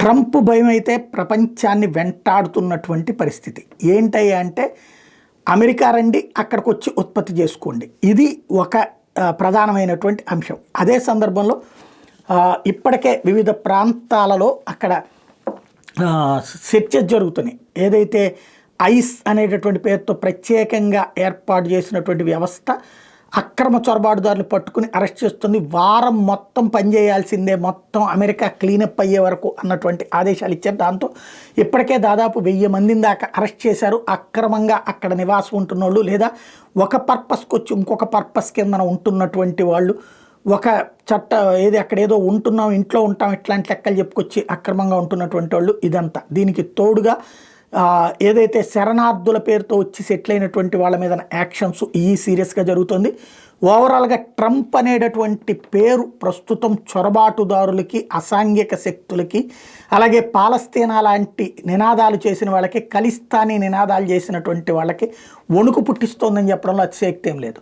Trump భయం అయితే ప్రపంచాన్ని వెంటాడుతున్నటువంటి పరిస్థితి. ఏంటయ్యా అంటే అమెరికా రండి, అక్కడికి వచ్చి ఉత్పత్తి చేసుకోండి. ఇది ఒక ప్రధానమైనటువంటి అంశం. అదే సందర్భంలో ఇప్పటికే వివిధ ప్రాంతాలలో అక్కడ చర్చలు జరుగుతున్నాయి. ఏదైతే ఐస్ అనేటటువంటి పేరుతో ప్రత్యేకంగా ఏర్పాటు చేసినటువంటి వ్యవస్థ అక్రమ చొరబాటుదారులు పట్టుకుని అరెస్ట్ చేస్తుంది. వారం మొత్తం పనిచేయాల్సిందే, మొత్తం అమెరికా క్లీనప్ అయ్యే వరకు అన్నటువంటి ఆదేశాలు ఇచ్చారు. దాంతో ఇప్పటికే దాదాపు 1000 మందిని దాకా అరెస్ట్ చేశారు. అక్రమంగా అక్కడ నివాసం ఉంటున్నోళ్ళు, లేదా ఒక పర్పస్కి వచ్చి ఇంకొక పర్పస్ కింద ఉంటున్నటువంటి వాళ్ళు, ఒక ఏది అక్కడ ఏదో ఉంటున్నాం, ఇంట్లో ఉంటాం, ఇట్లాంటి లెక్కలు చెప్పుకొచ్చి అక్రమంగా ఉంటున్నటువంటి వాళ్ళు. ఇదంతా దీనికి తోడుగా ఏదైతే శరణార్థుల పేరుతో వచ్చి సెటిల్ అయినటువంటి వాళ్ళ మీద యాక్షన్స్ సీరియస్గా జరుగుతుంది. ఓవరాల్గా ట్రంప్ అనేటటువంటి పేరు ప్రస్తుతం చొరబాటుదారులకి, అసాంఘిక శక్తులకి, అలాగే పాలస్తీనా లాంటి నినాదాలు చేసిన వాళ్ళకి, ఖలిస్తానీ నినాదాలు చేసినటువంటి వాళ్ళకి వణుకు పుట్టిస్తోందని చెప్పడంలో అతిశయోక్తి ఏం లేదు.